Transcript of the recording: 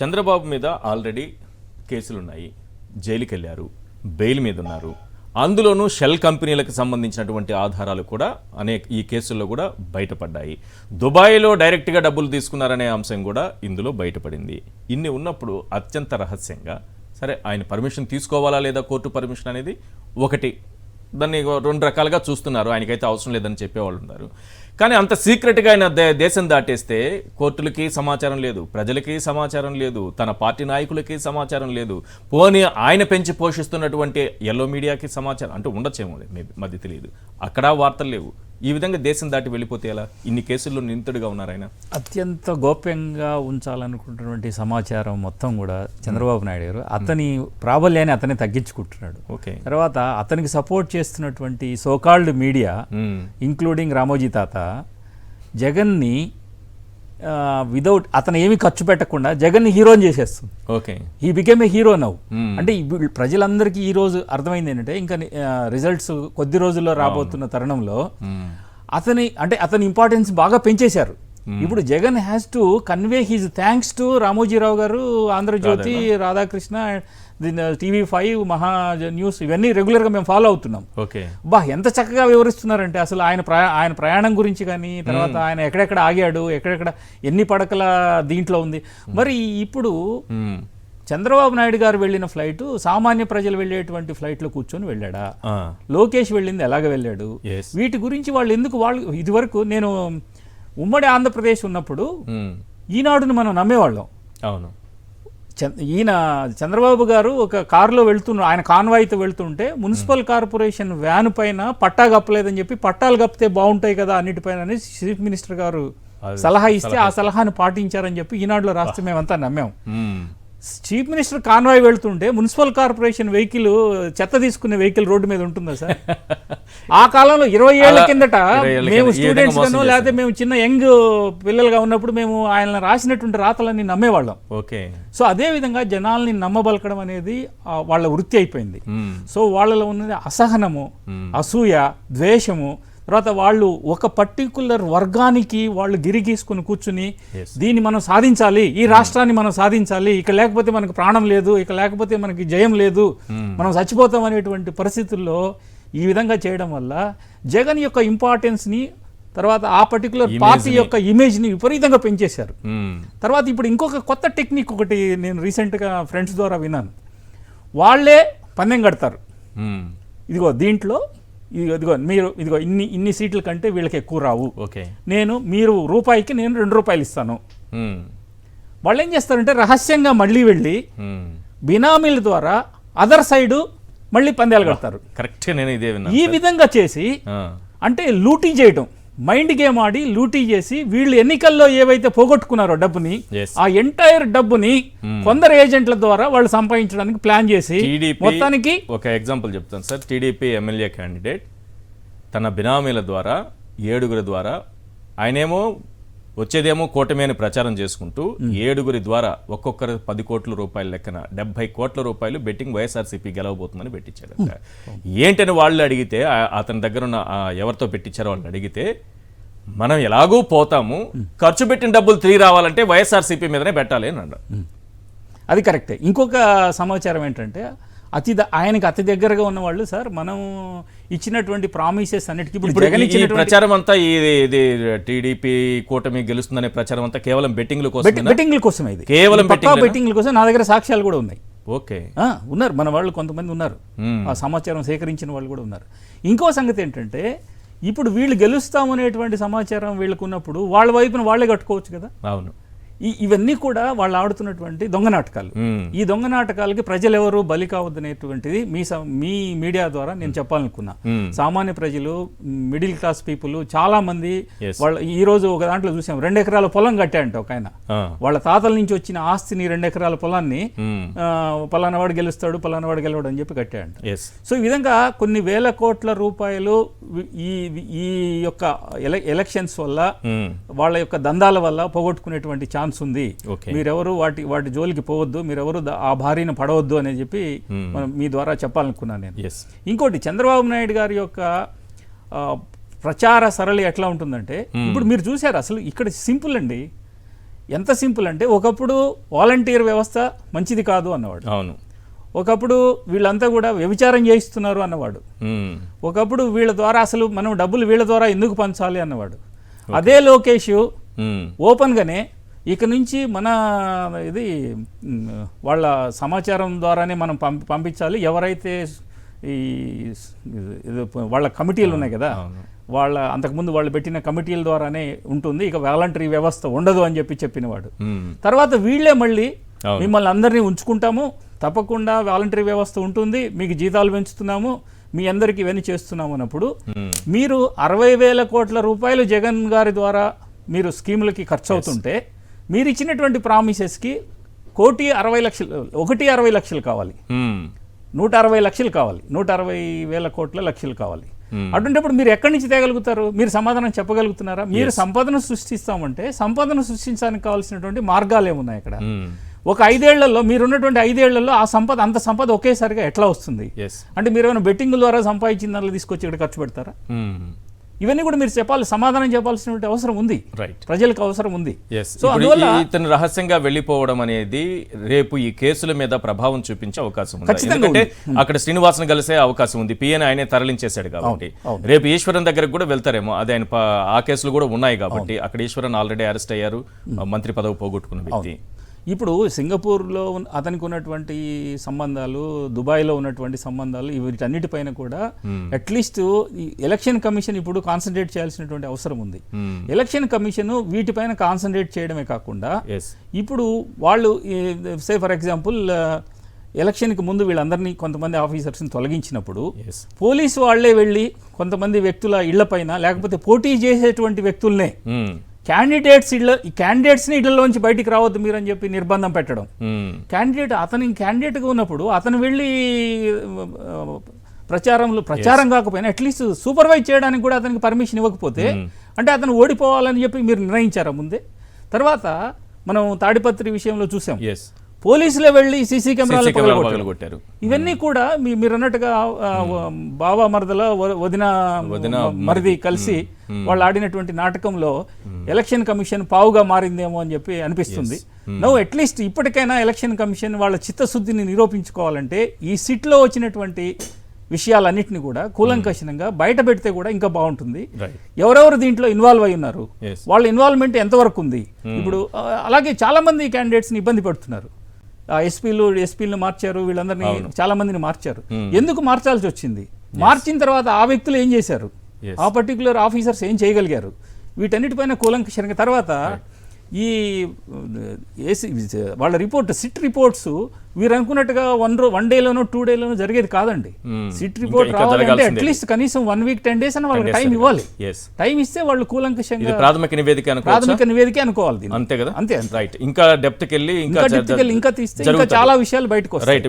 చంద్రబాబు మీద ఆల్రెడీ కేసులున్నాయి, జైలుకి వెళ్ళారు, బెయిల్ మీద ఉన్నారు. అందులోనూ షెల్ కంపెనీలకు సంబంధించినటువంటి ఆధారాలు కూడా ఈ కేసుల్లో కూడా బయటపడ్డాయి. దుబాయ్లో డైరెక్ట్గా డబ్బులు తీసుకున్నారనే అంశం కూడా ఇందులో బయటపడింది. ఇన్ని ఉన్నప్పుడు అత్యంత రహస్యంగా సరే ఆయన పర్మిషన్ తీసుకోవాలా లేదా కోర్టు పర్మిషన్ అనేది ఒకటి, దాన్ని రెండు రకాలుగా చూస్తున్నారు. ఆయనకైతే అవసరం లేదని చెప్పేవాళ్ళు ఉన్నారు. కానీ అంత సీక్రెట్గా ఆయన దేశం దాటేస్తే కోర్టులకి సమాచారం లేదు, ప్రజలకి సమాచారం లేదు, తన పార్టీ నాయకులకి సమాచారం లేదు, పోనీ ఆయన పెంచి పోషిస్తున్నటువంటి ఎల్లో మీడియాకి సమాచారం అంటే ఉండొచ్చేమో మధ్య తెలియదు, అక్కడ వార్తలు లేవు. ఈ విధంగా దేశం దాటి వెళ్ళిపోతే ఎలా? ఇన్ని కేసుల్లో నిందితుడిగా ఉన్నారు ఆయన. అత్యంత గోప్యంగా ఉంచాలనుకుంటున్నటువంటి సమాచారం మొత్తం కూడా చంద్రబాబు నాయుడు గారు అతని ప్రాబల్యాన్ని అతనే తగ్గించుకుంటున్నాడు. ఓకే, తర్వాత అతనికి సపోర్ట్ చేస్తున్నటువంటి సోకాల్డ్ మీడియా ఇంక్లూడింగ్ రామోజీ తాత జగన్ని విదౌట్ అతను ఏమి ఖర్చు పెట్టకుండా జగన్ని హీరోని చేసేస్తుంది. Okay, he became a hero నవ్వు. అంటే ప్రజలందరికీ ఈ రోజు అర్థమైంది ఏంటంటే ఇంకా రిజల్ట్స్ కొద్ది రోజుల్లో రాబోతున్న తరుణంలో అతని ఇంపార్టెన్స్ బాగా పెంచేశారు. ఇప్పుడు Jagan has to convey his thanks to Ramoji Rao గారు, ఆంధ్రజ్యోతి, రాధాకృష్ణ, TV5, మహా న్యూస్, ఇవన్నీ రెగ్యులర్గా మేము ఫాలో అవుతున్నాం. ఎంత చక్కగా వివరిస్తున్నారంటే అసలు ఆయన ప్రయాణం గురించి కానీ, తర్వాత ఆయన ఎక్కడెక్కడ ఆగాడు, ఎక్కడెక్కడ ఎన్ని పడకల దీంట్లో ఉంది. మరి ఇప్పుడు చంద్రబాబు నాయుడు గారు వెళ్ళిన ఫ్లైట్ సామాన్య ప్రజలు వెళ్ళేటువంటి ఫ్లైట్లో కూర్చొని వెళ్ళాడా, లోకేష్ వెళ్ళింది ఎలాగ వెళ్ళాడు, వీటి గురించి వాళ్ళు ఇదివరకు నేను ఉమ్మడి ఆంధ్రప్రదేశ్ ఉన్నప్పుడు ఈనాడుని మనం నమ్మేవాళ్ళం. అవును, ఈయన చంద్రబాబు గారు ఒక కారులో ఆయన కాన్వాయ్తో వెళ్తుంటే మున్సిపల్ కార్పొరేషన్ వ్యాన్ పైన పట్టా కప్పలేదని చెప్పి పట్టాలు కప్పితే బాగుంటాయి కదా అన్నిటిపైన చీఫ్ మినిస్టర్ గారు సలహా ఇస్తే ఆ సలహాను పాటించారని చెప్పి ఈనాడులో రాస్తే మేమంతా నమ్మాం. చీఫ్ మినిస్టర్ కాన్వాయ్ వెళ్తుంటే మున్సిపల్ కార్పొరేషన్ వెహికల్, చెత్త తీసుకునే వెహికల్ రోడ్డు మీద ఉంటుందా సార్? ఆ కాలంలో 20 ఏళ్ల కిందట మేము స్టూడెంట్స్ గానో లేకపోతే మేము చిన్న యంగ్ పిల్లలుగా ఉన్నప్పుడు మేము ఆయన రాసినటువంటి రాతలన్నీ నమ్మేవాళ్ళం. సో అదే విధంగా జనాల్ని నమ్మబలకడం అనేది వాళ్ళ వృత్తి అయిపోయింది. సో వాళ్ళలో ఉన్నది అసహనము, అసూయ, ద్వేషము, తర్వాత వాళ్ళు ఒక పర్టికులర్ వర్గానికి వాళ్ళు గిరిగీసుకుని కూర్చుని దీన్ని మనం సాధించాలి, ఈ రాష్ట్రాన్ని మనం సాధించాలి, ఇక లేకపోతే మనకు ప్రాణం లేదు, ఇక లేకపోతే మనకి జయం లేదు, మనం చచ్చిపోతాం అనేటువంటి పరిస్థితుల్లో ఈ విధంగా చేయడం వల్ల జగన్ యొక్క ఇంపార్టెన్స్ని, తర్వాత ఆ పర్టికులర్ పార్టీ యొక్క ఇమేజ్ని విపరీతంగా పెంచేశారు. తర్వాత ఇప్పుడు ఇంకొక కొత్త టెక్నిక్ ఒకటి నేను రీసెంట్గా ఫ్రెండ్స్ ద్వారా విన్నాను. వాళ్ళే పందెం కడతారు. ఇదిగో దీంట్లో ఇదిగో ఇన్ని సీట్ల కంటే వీళ్ళకి ఎక్కువ రావు, మీరు రూపాయికి నేను 2 రూపాయలు ఇస్తాను. వాళ్ళు ఏం చేస్తారంటే రహస్యంగా మళ్ళీ వెళ్ళి బినామీల ద్వారా అదర్ సైడ్ మళ్ళీ పందాలు కడతారు. ఈ విధంగా చేసి అంటే లూటీ చేయడం, మైండ్ గేమ్ ఆడి లూటీ చేసి వీళ్ళు ఎన్నికల్లో ఏవైతే పోగొట్టుకున్నారో డబ్బుని, ఆ ఎంటైర్ డబ్బుని కొందరు ఏజెంట్ల ద్వారా వాళ్ళు సంపాదించడానికి ప్లాన్ చేసి మొత్తానికి ఒక ఎగ్జాంపుల్ చెప్తాను సార్. టీడీపీ ఎమ్మెల్యే క్యాండిడేట్ తన బినామీల ద్వారా 7 ద్వారా, ఆయనేమో వచ్చేదేమో కూటమి అని ప్రచారం చేసుకుంటూ 7 ద్వారా ఒక్కొక్కరు 10 కోట్ల రూపాయల లెక్కన 70 కోట్ల రూపాయలు బెట్టింగ్ వైఎస్ఆర్సీపీ గెలవబోతుందని పెట్టించాడు. ఏంటని వాళ్ళు అడిగితే, అతని దగ్గర ఉన్న ఎవరితో పెట్టించారో వాళ్ళు అడిగితే, మనం ఎలాగూ పోతాము, ఖర్చు పెట్టిన డబ్బులు తిరిగి రావాలంటే వైఎస్ఆర్సీపీ మీదనే పెట్టాలి అని అన్నారు. అది కరెక్టే. ఇంకొక సమాచారం ఏంటంటే ఆయనకి అతి దగ్గరగా ఉన్న వాళ్ళు సార్ మనం ఇచ్చినటువంటి ప్రామిసెస్ అన్నిటికీ ప్రచారం అంతా ఇది టీడీపీ కూటమి గెలుస్తుందనే ప్రచారం అంతా కేవలం బెట్టింగ్ల కోసమే. ఇది కేవలం బెట్టింగ్ల కోసం. నా దగ్గర సాక్ష్యాలు కూడా ఉన్నాయి. ఉన్నారు మన వాళ్ళు, కొంతమంది ఉన్నారు, ఆ సమాచారం సేకరించిన వాళ్ళు కూడా ఉన్నారు. ఇంకో సంగతి ఏంటంటే ఇప్పుడు వీళ్ళు గెలుస్తామనేటువంటి సమాచారం వీళ్ళకు ఉన్నప్పుడు వాళ్ళ వైపున వాళ్ళే కట్టుకోవచ్చు కదా. అవును, ఇవన్నీ కూడా వాళ్ళు ఆడుతున్నటువంటి దొంగ నాటకాలు. ఈ దొంగ నాటకాలకి ప్రజలు ఎవరు బలి కావద్దనేటువంటిది మీ మీడియా ద్వారా నేను చెప్పాలనుకున్నా. సామాన్య ప్రజలు, మిడిల్ క్లాస్ పీపుల్ చాలా మంది వాళ్ళ ఈ రోజు ఒక దాంట్లో చూసాం, 2 ఎకరాల పొలం కట్టాయంట ఒక ఆయన. వాళ్ళ తాతల నుంచి వచ్చిన ఆస్తిని 2 ఎకరాల పొలాన్ని పలానావాడు గెలుస్తాడు, పలానావాడు గెలవడు అని చెప్పి కట్టాయంట. సో ఈ విధంగా కొన్ని వేల కోట్ల రూపాయలు ఈ యొక్క ఎలక్షన్స్ వల్ల, వాళ్ళ యొక్క దందాల వల్ల పోగొట్టుకునేటువంటి ఛాన్స్ ఉంది. మీరెవరు వాటి జోలికి పోవద్దు, మీరెవరు ఆ భారీన పడవద్దు అని చెప్పి మీ ద్వారా చెప్పాలనుకున్నాను నేను. ఇంకోటి, చంద్రబాబు నాయుడు గారి యొక్క ప్రచార సరళి ఎట్లా ఉంటుందంటే ఇప్పుడు మీరు చూసారు, అసలు ఇక్కడ సింపుల్ అండి. ఎంత సింపుల్ అంటే ఒకప్పుడు వాలంటీర్ వ్యవస్థ మంచిది కాదు అన్నవాడు, అవును, ఒకప్పుడు వీళ్ళంతా కూడా వ్యభిచారం చేయిస్తున్నారు అన్నవాడు, ఒకప్పుడు వీళ్ళ ద్వారా అసలు మనం డబ్బులు వీళ్ళ ద్వారా ఎందుకు పంచాలి అన్నవాడు. అదే లోకేష్ ఓపెన్గానే ఇక నుంచి మన ఇది వాళ్ళ సమాచారం ద్వారానే మనం పంపించాలి, ఎవరైతే ఈ వాళ్ళ కమిటీలు ఉన్నాయి కదా వాళ్ళ అంతకుముందు వాళ్ళు పెట్టిన కమిటీల ద్వారానే ఉంటుంది, ఇక వాలంటరీ వ్యవస్థ ఉండదు అని చెప్పినవాడు. తర్వాత వీళ్ళే మళ్ళీ మిమ్మల్ని అందరినీ ఉంచుకుంటాము, తప్పకుండా వాలంటరీ వ్యవస్థ ఉంటుంది, మీకు జీతాలు పెంచుతున్నాము, మీ అందరికీ ఇవన్నీ చేస్తున్నాము అన్నప్పుడు మీరు 60,000 కోట్ల రూపాయలు జగన్ గారి ద్వారా మీరు స్కీములకి ఖర్చు అవుతుంటే మీరు ఇచ్చినటువంటి ప్రామిసెస్కి 1,60 లక్షలు కావాలి, 160 లక్షలు కావాలి, 160,000 కోట్ల లక్షలు కావాలి. అటువంటిప్పుడు మీరు ఎక్కడి నుంచి తేగలుగుతారు? మీరు సమాధానం చెప్పగలుగుతున్నారా? మీరు సంపదను సృష్టిస్తామంటే సంపదను సృష్టించడానికి కావాల్సినటువంటి మార్గాలు ఏమున్నాయి ఇక్కడ? ఒక 5 ఏళ్లలో మీరున్నటువంటి 5 ఏళ్లలో ఆ అంత సంపద ఒకేసారిగా ఎట్లా వస్తుంది? అంటే మీరు ఏమైనా బెట్టింగ్ ద్వారా సంపాదించిన దానిలో తీసుకొచ్చి ఇక్కడ ఖర్చు పెడతారా? ఇవన్నీ కూడా మీరు చెప్పాలి, సమాధానం చెప్పాల్సిన అవసరం ఉంది, ప్రజలకు అవసరం ఉంది. సో అందువల్ల ఇతను రహస్యంగా వెళ్ళిపోవడం అనేది రేపు ఈ కేసుల మీద ప్రభావం చూపించే అవకాశం ఉంది. ఎందుకంటే అక్కడ శ్రీనివాసన్ కలిసే అవకాశం ఉంది, పిఎన్ ఆయనే తరలించేశాడు కాబట్టి. రేపు ఈశ్వరన్ దగ్గరకు కూడా వెళ్తారేమో, అది ఆయన ఆ కేసులు కూడా ఉన్నాయి కాబట్టి. అక్కడ ఈశ్వరన్ ఆల్రెడీ అరెస్ట్ అయ్యారు, మంత్రి పదవి పోగొట్టుకున్న వ్యక్తి. ఇప్పుడు సింగపూర్లో అతనికి ఉన్నటువంటి సంబంధాలు, దుబాయ్లో ఉన్నటువంటి సంబంధాలు, వీటన్నిటిపైన కూడా అట్లీస్ట్ ఈ ఎలక్షన్ కమిషన్ ఇప్పుడు కాన్సన్ట్రేట్ చేయాల్సినటువంటి అవసరం ఉంది. ఎలక్షన్ కమిషన్ వీటిపైన కాన్సన్ట్రేట్ చేయడమే కాకుండా ఇప్పుడు వాళ్ళు సే ఫర్ ఎగ్జాంపుల్ ఎలక్షన్కి ముందు వీళ్ళందరినీ కొంతమంది ఆఫీసర్స్ని తొలగించినప్పుడు పోలీసు వాళ్లే వెళ్ళి కొంతమంది వ్యక్తుల ఇళ్లపైన లేకపోతే పోటీ చేసేటువంటి వ్యక్తుల్నే క్యాండిడేట్స్ని ఇళ్లలోంచి బయటికి రావద్దు మీరు అని చెప్పి నిర్బంధం పెట్టడం. క్యాండిడేట్గా ఉన్నప్పుడు అతను వెళ్ళి ప్రచారం కాకపోయినా అట్లీస్ట్ సూపర్వైజ్ చేయడానికి కూడా అతనికి పర్మిషన్ ఇవ్వకపోతే అంటే అతను ఓడిపోవాలని చెప్పి మీరు నిర్ణయించారా ముందే? తర్వాత మనం తాడిపత్రి విషయంలో చూసాం, పోలీసులే వెళ్ళి సీసీ కెమెరాలు పగలగొట్టారు. ఇవన్నీ కూడా మీరు అన్నట్టుగా బావా మరదల వదిన మరిది కలిసి వాళ్ళు ఆడినటువంటి నాటకంలో ఎలక్షన్ కమిషన్ పావుగా మారిందేమో అని చెప్పి అనిపిస్తుంది. నౌ అట్లీస్ట్ ఇప్పటికైనా ఎలక్షన్ కమిషన్ వాళ్ళ చిత్తశుద్ధిని నిరూపించుకోవాలంటే ఈ సిట్లో వచ్చినటువంటి విషయాలన్నింటినీ కూడా కూలంకషణంగా బయట పెడితే కూడా ఇంకా బాగుంటుంది. ఎవరెవరు దీంట్లో ఇన్వాల్వ్ అయి ఉన్నారు, వాళ్ళ ఇన్వాల్వ్మెంట్ ఎంతవరకు ఉంది? ఇప్పుడు అలాగే చాలా మంది క్యాండిడేట్స్ని ఇబ్బంది పెడుతున్నారు. ఎస్పీలను మార్చారు, వీళ్ళందరినీ చాలా మందిని మార్చారు. ఎందుకు మార్చాల్సి వచ్చింది? మార్చిన తర్వాత ఆ వ్యక్తులు ఏం చేశారు, ఆ పర్టికులర్ ఆఫీసర్స్ ఏం చేయగలిగారు? వీటన్నిటిపైన కూలంకషణంగా తర్వాత ఈ వాళ్ళ సిట్ రిపోర్ట్స్ వీరు అనుకున్నట్టుగా 1 డేలోనో 2 డేలోనో జరిగేది కాదండి. సిట్ రిపోర్ట్ రావాలంటే అట్లీస్ట్ కనీసం 1 వీక్ 10 డేస్ అని వాళ్ళకి టైం ఇవ్వాలి. టైం ఇస్తే వాళ్ళు కూలంకషంగా ప్రాథమిక నివేదిక అనుకోవాలి. అంతే కదా, అంతే రైట్. ఇంకా డెప్త్కి వెళ్ళి ఇంకా తీస్తే ఇంకా చాలా విషయాలు బయటకు వస్తాయి.